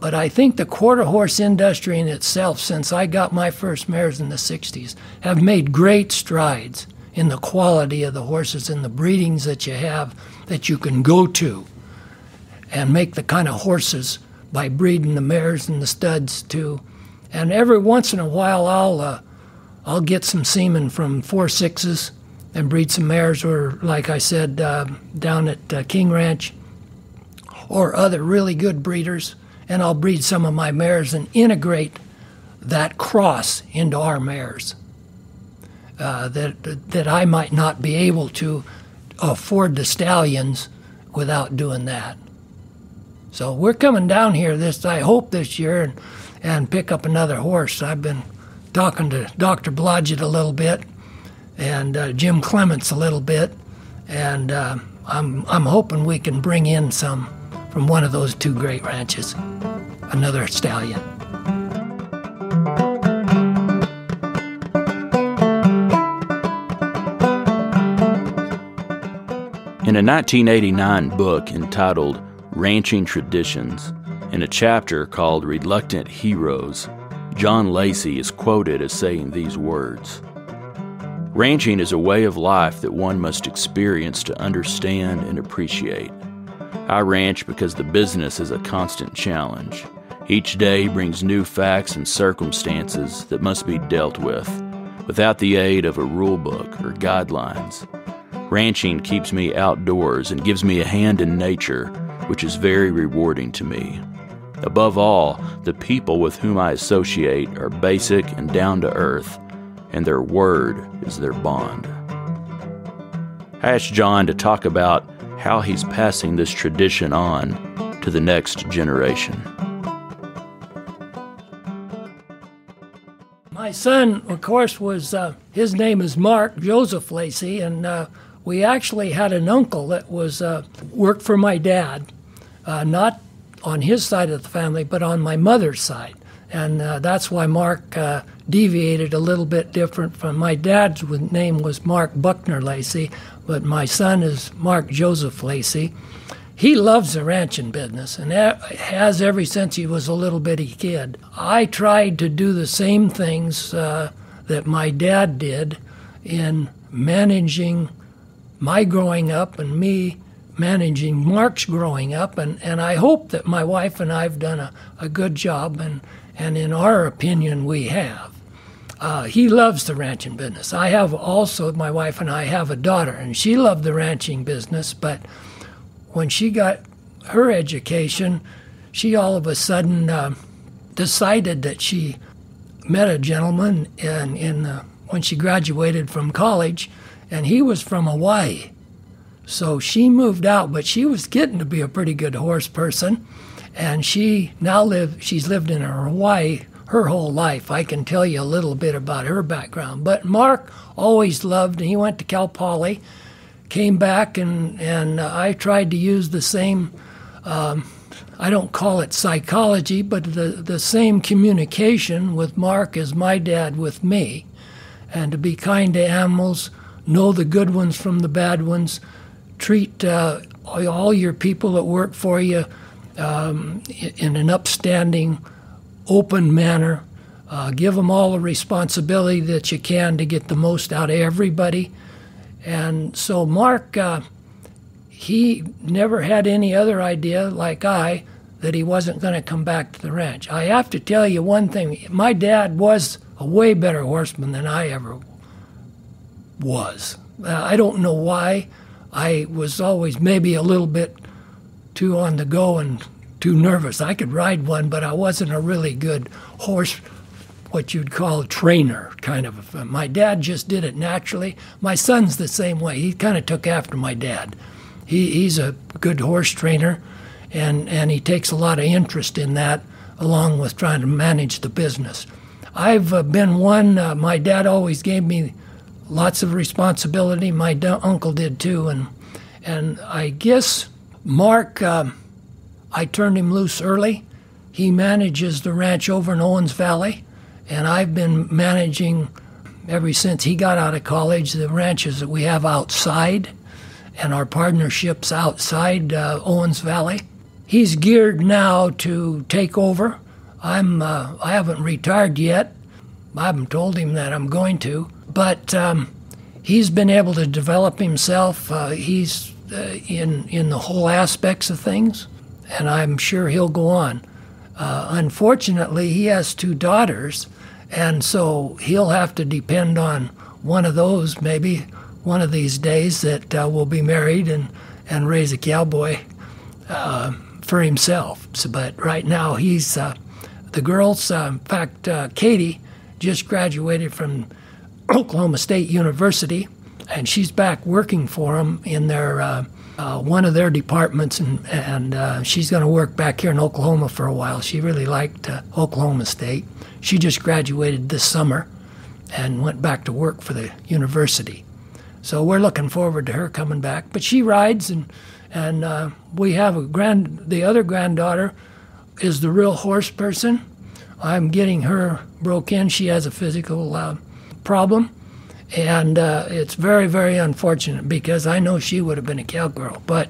But I think the quarter horse industry in itself, since I got my first mares in the 60s, have made great strides in the quality of the horses and the breedings that you have that you can go to and make the kind of horses by breeding the mares and the studs too. And every once in a while I'll get some semen from 4-6s and breed some mares, or like I said, down at King Ranch, or other really good breeders, and I'll breed some of my mares and integrate that cross into our mares that I might not be able to afford the stallions without doing that. So we're coming down here I hope this year and pick up another horse. I've been talking to Dr. Blodgett a little bit and Jim Clements a little bit, and I'm hoping we can bring in some from one of those two great ranches, another stallion. In a 1989 book entitled Ranching Traditions, in a chapter called Reluctant Heroes, John Lacey is quoted as saying these words: "Ranching is a way of life that one must experience to understand and appreciate. I ranch because the business is a constant challenge. Each day brings new facts and circumstances that must be dealt with, without the aid of a rule book or guidelines. Ranching keeps me outdoors and gives me a hand in nature, which is very rewarding to me. Above all, the people with whom I associate are basic and down to earth, and their word is their bond." I asked John to talk about how he's passing this tradition on to the next generation. My son, of course, his name is Mark Joseph Lacey, and we actually had an uncle that worked for my dad, not on his side of the family, but on my mother's side. And that's why Mark deviated a little bit different from my dad's name was Mark Buckner Lacey, but my son is Mark Joseph Lacey. He loves the ranching business and has ever since he was a little bitty kid. I tried to do the same things that my dad did in managing my growing up and me managing Mark's growing up, and I hope that my wife and I have done a good job, and in our opinion we have. He loves the ranching business. I have also, my wife and I have a daughter, and she loved the ranching business, but when she got her education, she all of a sudden decided that she met a gentleman when she graduated from college, and he was from Hawaii. So she moved out, but she was getting to be a pretty good horse person, and she's lived in Hawaii her whole life. I can tell you a little bit about her background. But Mark always loved, and he went to Cal Poly, came back, and I tried to use the same, I don't call it psychology, but the same communication with Mark as my dad with me, and to be kind to animals, know the good ones from the bad ones, treat all your people that work for you in an upstanding, open manner. Give them all the responsibility that you can to get the most out of everybody. And so Mark, he never had any other idea, like that he wasn't going to come back to the ranch. I have to tell you one thing. My dad was a way better horseman than I ever was. I don't know why. I was always maybe a little bit too on the go and too nervous. I could ride one, but I wasn't a really good horse, what you'd call trainer, kind of. My dad just did it naturally. My son's the same way. He kind of took after my dad. He's a good horse trainer, and he takes a lot of interest in that, along with trying to manage the business. I've been one, my dad always gave me lots of responsibility. My uncle did too, and I guess Mark, I turned him loose early. He manages the ranch over in Owens Valley, and I've been managing ever since he got out of college the ranches that we have outside and our partnerships outside Owens Valley. he's geared now to take over. I haven't retired yet. I haven't told him that I'm going to, but he's been able to develop himself. He's in the whole aspects of things, and I'm sure he'll go on. Unfortunately, he has 2 daughters, and so he'll have to depend on one of those maybe one of these days that will be married and raise a cowboy for himself. So, but right now, he's the girls. In fact, Katie just graduated from Oklahoma State University, and she's back working for them in their one of their departments, and she's going to work back here in Oklahoma for a while. She really liked Oklahoma State. She just graduated this summer and went back to work for the university. So we're looking forward to her coming back. But she rides, and we have the other granddaughter is the real horse person. I'm getting her broke in. She has a physical problem, and it's very, very unfortunate because I know she would have been a cowgirl, but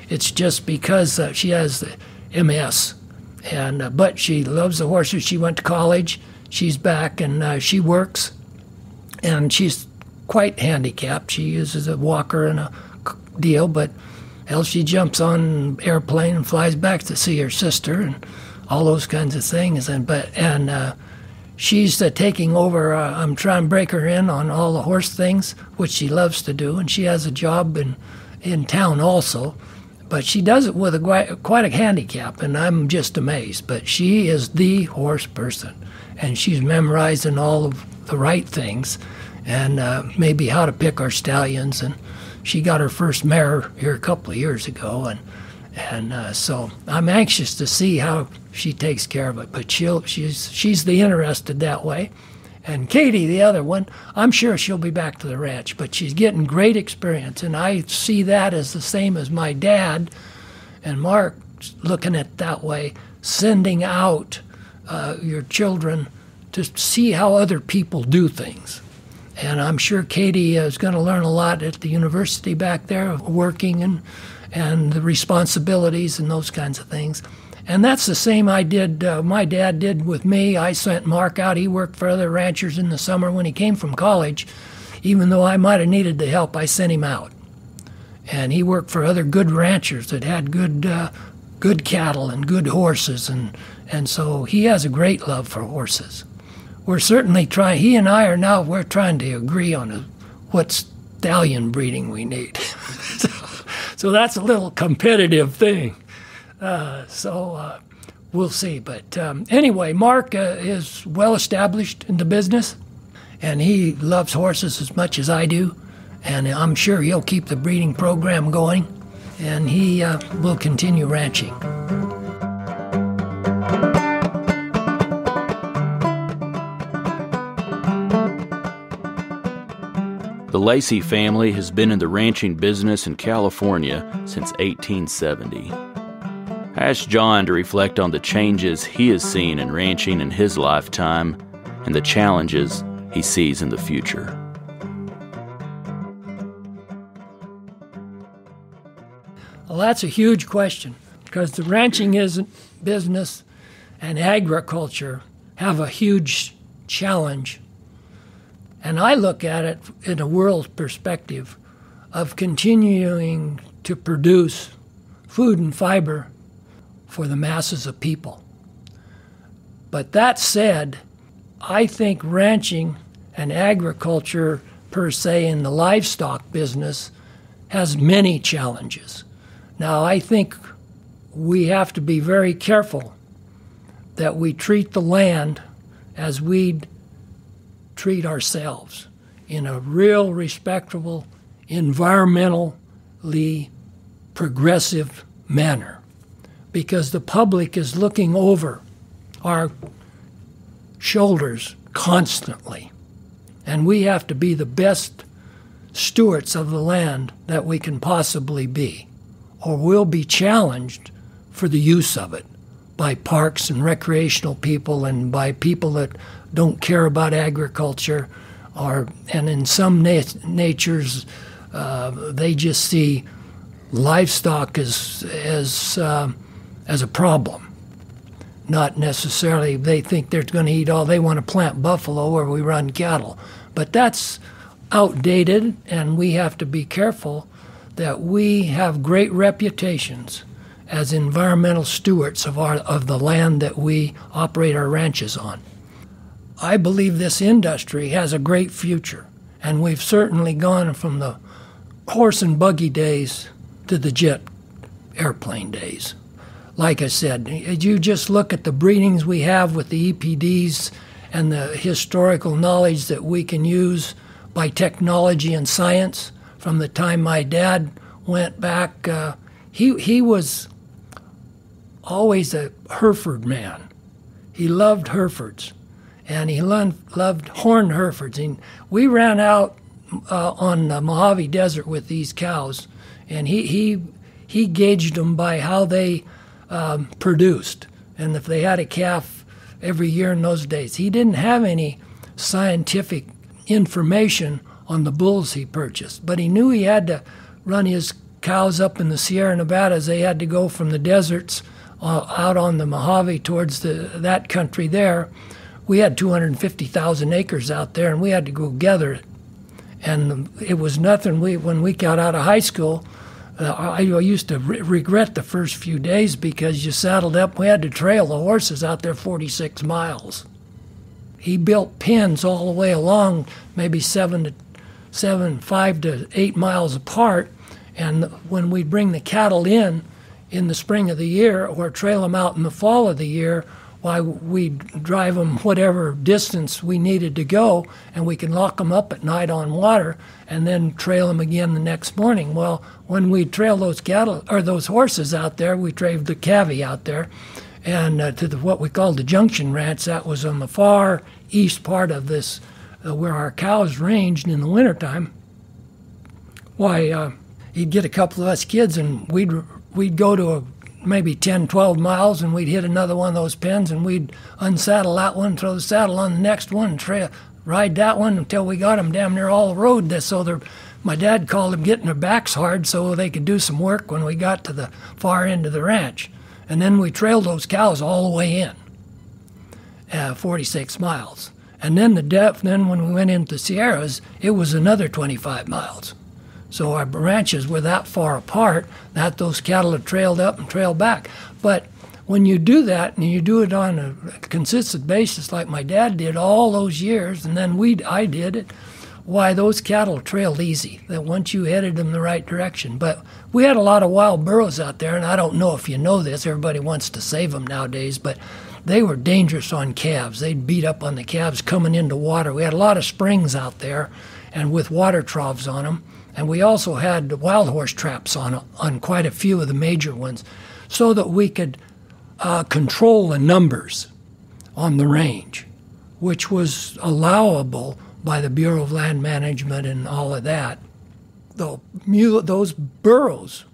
it's just because she has the MS. But she loves the horses. She went to college. She's back, and she works, and she's quite handicapped. She uses a walker and a deal, but hell, she jumps on an airplane and flies back to see her sister and all those kinds of things. And she's taking over. I'm trying to break her in on all the horse things, which she loves to do, and she has a job in town also. But she does it with quite a handicap, and I'm just amazed. But she is the horse person, and she's memorizing all of the right things, and maybe how to pick our stallions. And she got her first mare here a couple of years ago, and so I'm anxious to see how she takes care of it. But she's the interested that way. And Katie, the other one, I'm sure she'll be back to the ranch, but she's getting great experience, and I see that as the same as my dad and Mark looking at it that way, sending out your children to see how other people do things. And I'm sure Katie is going to learn a lot at the university back there of working and the responsibilities and those kinds of things. And that's the same my dad did with me. I sent Mark out. He worked for other ranchers in the summer when he came from college. Even though I might have needed the help, I sent him out. And he worked for other good ranchers that had good cattle and good horses. And so he has a great love for horses. We're certainly trying, he and I we're trying to agree on what stallion breeding we need. So that's a little competitive thing. So we'll see. But anyway, Mark is well established in the business, and he loves horses as much as I do, and I'm sure he'll keep the breeding program going, and he will continue ranching. The Lacey family has been in the ranching business in California since 1870. I asked John to reflect on the changes he has seen in ranching in his lifetime and the challenges he sees in the future. Well, that's a huge question, because the ranching business and agriculture have a huge challenge. And I look at it in a world perspective of continuing to produce food and fiber for the masses of people. But that said, I think ranching and agriculture per se in the livestock business has many challenges. Now, I think we have to be very careful that we treat the land as we'd treat ourselves, in a real respectable, environmentally progressive manner, because the public is looking over our shoulders constantly, and we have to be the best stewards of the land that we can possibly be, or we'll be challenged for the use of it by parks and recreational people and by people that don't care about agriculture, and in some natures, they just see livestock as as a problem. Not necessarily they think they're going to eat all, they want to plant buffalo where we run cattle. But that's outdated, and we have to be careful that we have great reputations as environmental stewards of the land that we operate our ranches on. I believe this industry has a great future, and we've certainly gone from the horse and buggy days to the jet airplane days. Like I said, you just look at the breedings we have with the EPDs and the historical knowledge that we can use by technology and science. From the time my dad went back, he was always a Hereford man. He loved Herefords, and he loved horned Herefords. And we ran out on the Mojave Desert with these cows, and he gauged them by how they produced, and if they had a calf every year in those days. He didn't have any scientific information on the bulls he purchased, but he knew he had to run his cows up in the Sierra Nevadas. They had to go from the deserts out on the Mojave towards that country there. We had 250,000 acres out there, and we had to go gather it. And it was nothing. When we got out of high school, I used to regret the first few days because you saddled up. We had to trail the horses out there 46 miles. He built pens all the way along, maybe 5 to 8 miles apart. And when we'd bring the cattle in the spring of the year or trail them out in the fall of the year, why we'd drive them whatever distance we needed to go, and we can lock them up at night on water and then trail them again the next morning. Well, when we trail those cattle or those horses out there, we trailed the cavy out there, and to what we called the Junction Ranch. That was on the far east part of this, where our cows ranged in the wintertime. Why, he'd get a couple of us kids, and we'd go to maybe 10, 12 miles, and we'd hit another one of those pens, and we'd unsaddle that one, throw the saddle on the next one, and ride that one until we got them damn near all the road. My dad called them getting their backs hard so they could do some work when we got to the far end of the ranch. And then we trailed those cows all the way in, 46 miles. And then then when we went into the Sierras, it was another 25 miles. So our ranches were that far apart that those cattle had trailed up and trailed back. But when you do that, and you do it on a consistent basis like my dad did all those years, and then I did it, why, those cattle trailed easy, that once you headed them the right direction. But we had a lot of wild burros out there, and I don't know if you know this, everybody wants to save them nowadays, but they were dangerous on calves. They'd beat up on the calves coming into water. We had a lot of springs out there, and with water troughs on them. And we also had wild horse traps on quite a few of the major ones, so that we could control the numbers on the range, which was allowable by the Bureau of Land Management and all of that. Those burros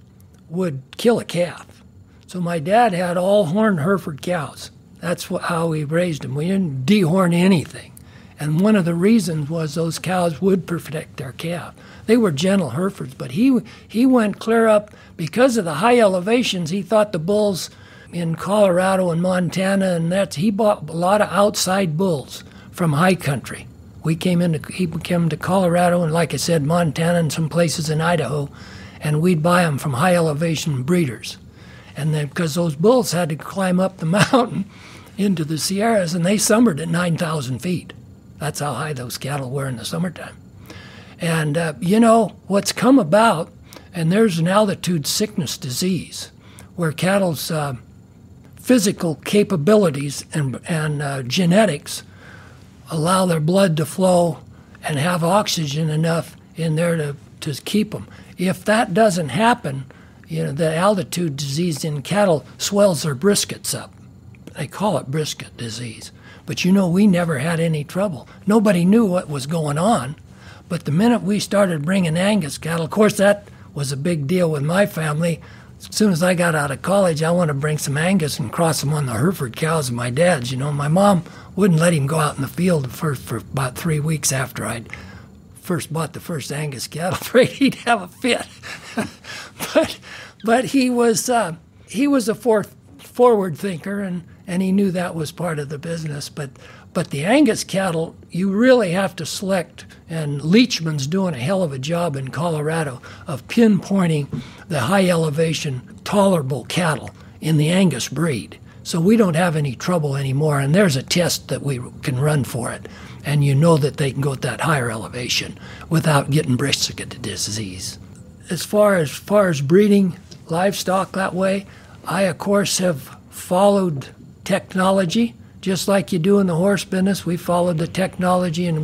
would kill a calf. So my dad had all horned Hereford cows. That's how we raised them. We didn't dehorn anything. And one of the reasons was those cows would protect their calf. They were gentle Herefords, but he went clear up because of the high elevations. He thought the bulls in Colorado and Montana, and he bought a lot of outside bulls from high country. He came to Colorado and, like I said, Montana and some places in Idaho, and we'd buy them from high elevation breeders. And then because those bulls had to climb up the mountain into the Sierras, and they summered at 9,000 feet. That's how high those cattle were in the summertime. And, what's come about, and there's an altitude sickness disease where cattle's physical capabilities and genetics allow their blood to flow and have oxygen enough in there to keep them. If that doesn't happen, the altitude disease in cattle swells their briskets up. They call it brisket disease. But we never had any trouble. Nobody knew what was going on. But the minute we started bringing Angus cattle, of course, that was a big deal with my family. As soon as I got out of college, I wanted to bring some Angus and cross them on the Hereford cows of my dad's. My mom wouldn't let him go out in the field for about 3 weeks after I'd first bought the first Angus cattle, afraid he'd have a fit. but he was a forward thinker, and he knew that was part of the business. But the Angus cattle, you really have to select, and Leachman's doing a hell of a job in Colorado of pinpointing the high elevation, tolerable cattle in the Angus breed. So we don't have any trouble anymore, and there's a test that we can run for it. And you know that they can go at that higher elevation without getting brisket disease. As far as breeding livestock that way, I, of course, have followed technology. Just like you do in the horse business, we followed the technology, and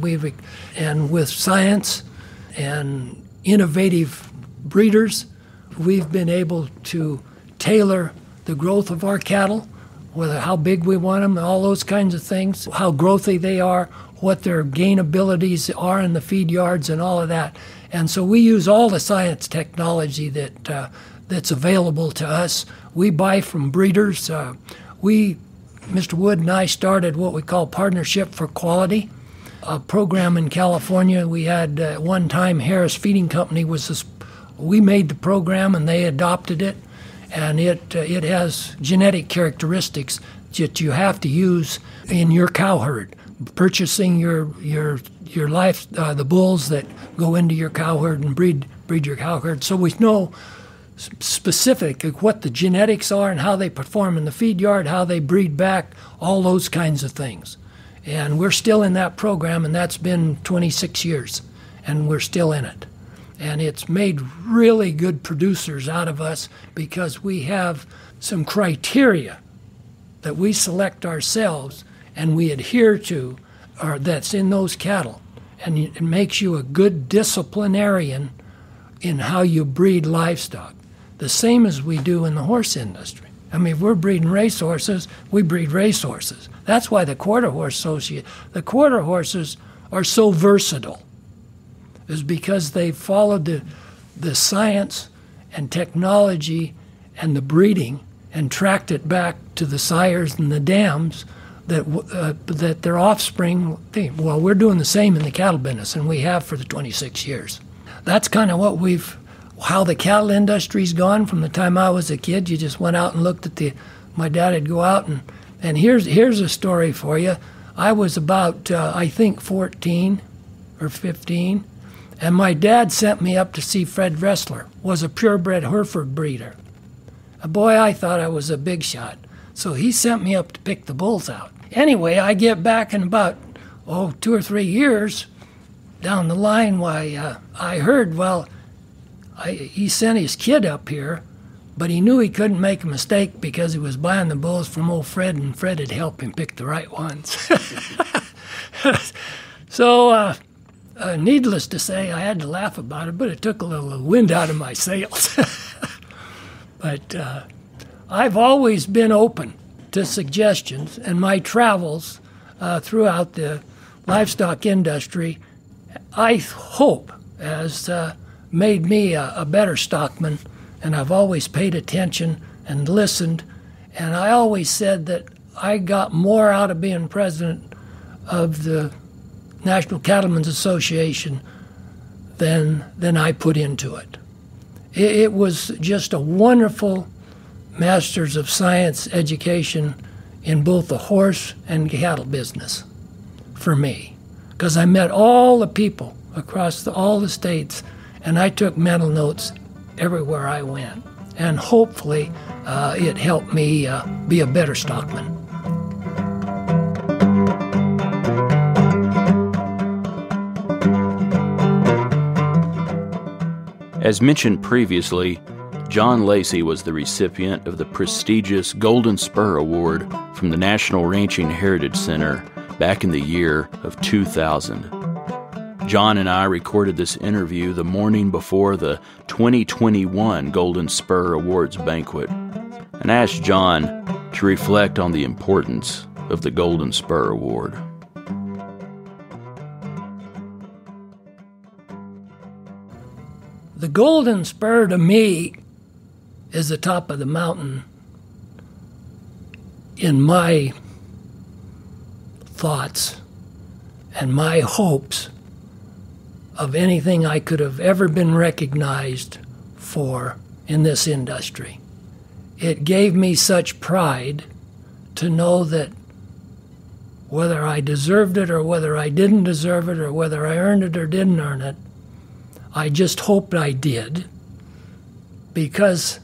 with science and innovative breeders, we've been able to tailor the growth of our cattle, whether how big we want them, all those kinds of things, how growthy they are, what their gain abilities are in the feed yards, and all of that. And so we use all the science technology that's available to us. We buy from breeders. Mr. Wood and I started what we call Partnership for Quality, a program in California. We had one time Harris Feeding Company we made the program and they adopted it, and it has genetic characteristics that you have to use in your cow herd. Purchasing your life, the bulls that go into your cow herd and breed your cow herd. So we know specific what the genetics are and how they perform in the feed yard, how they breed back, all those kinds of things. And we're still in that program, and that's been 26 years, and we're still in it. And it's made really good producers out of us because we have some criteria that we select ourselves and we adhere to, or that's in those cattle. And it makes you a good disciplinarian in how you breed livestock. The same as we do in the horse industry. I mean, if we're breeding racehorses, we breed racehorses. That's why the quarter horses are so versatile, is because they followed the science and technology and the breeding and tracked it back to the sires and the dams that their offspring. Well, we're doing the same in the cattle business, and we have for the 26 years. That's kind of how the cattle industry's gone from the time I was a kid. You just went out and looked at my dad would go out and here's a story for you. I was about, I think 14 or 15, and my dad sent me up to see Fred Ressler, was a purebred Hereford breeder. Boy, I thought I was a big shot. So he sent me up to pick the bulls out. Anyway, I get back in about, 2 or 3 years down the line, I heard, he sent his kid up here, but he knew he couldn't make a mistake because he was buying the bulls from old Fred, and Fred had helped him pick the right ones. So, needless to say, I had to laugh about it, but it took a little wind out of my sails. But I've always been open to suggestions, and my travels throughout the livestock industry, I hope, has made me a better stockman, and I've always paid attention and listened, and I always said that I got more out of being president of the National Cattlemen's Association than I put into it. It was just a wonderful Masters of Science education in both the horse and cattle business for me, because I met all the people across all the states, and I took mental notes everywhere I went. And hopefully it helped me be a better stockman. As mentioned previously, John Lacey was the recipient of the prestigious Golden Spur Award from the National Ranching Heritage Center back in the year of 2000. John and I recorded this interview the morning before the 2021 Golden Spur Awards banquet, and asked John to reflect on the importance of the Golden Spur Award. The Golden Spur to me is the top of the mountain in my thoughts and my hopes of anything I could have ever been recognized for in this industry. it gave me such pride to know that whether I deserved it or whether I didn't deserve it or whether I earned it or didn't earn it, I just hoped I did, because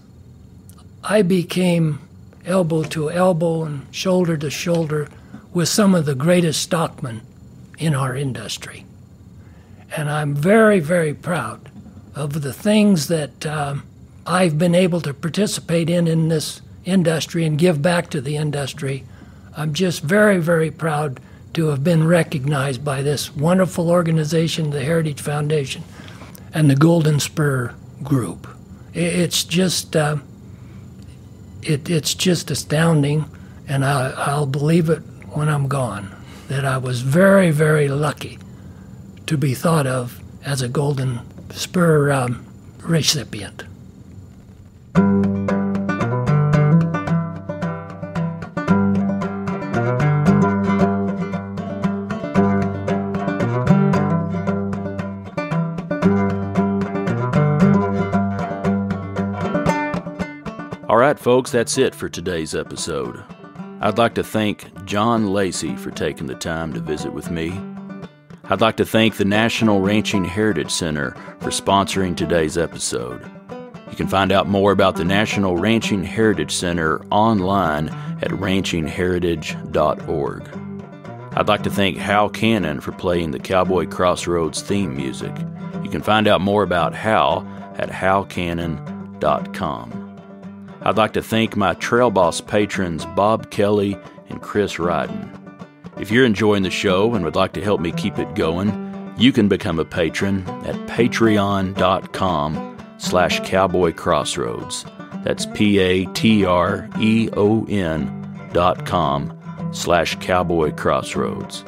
I became elbow to elbow and shoulder to shoulder with some of the greatest stockmen in our industry. And I'm very, very proud of the things that I've been able to participate in this industry and give back to the industry. I'm just very, very proud to have been recognized by this wonderful organization, the Heritage Foundation, and the Golden Spur Group. It's just it's just astounding, and I'll believe it when I'm gone, that I was very, very lucky to be thought of as a Golden Spur recipient. All right, folks, that's it for today's episode. I'd like to thank John Lacey for taking the time to visit with me. I'd like to thank the National Ranching Heritage Center for sponsoring today's episode. You can find out more about the National Ranching Heritage Center online at ranchingheritage.org. I'd like to thank Hal Cannon for playing the Cowboy Crossroads theme music. You can find out more about Hal at halcannon.com. I'd like to thank my Trail Boss patrons Bob Kelly and Chris Ryden. If you're enjoying the show and would like to help me keep it going, you can become a patron at patreon.com/Cowboy Crossroads. That's patreon.com/Cowboy Crossroads.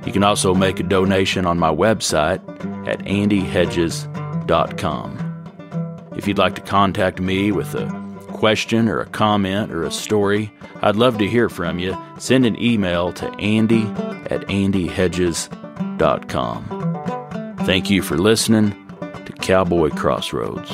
You can also make a donation on my website at andyhedges.com. If you'd like to contact me with a question or a comment or a story, I'd love to hear from you. Send an email to andy@andyhedges.com. Thank you for listening to Cowboy Crossroads.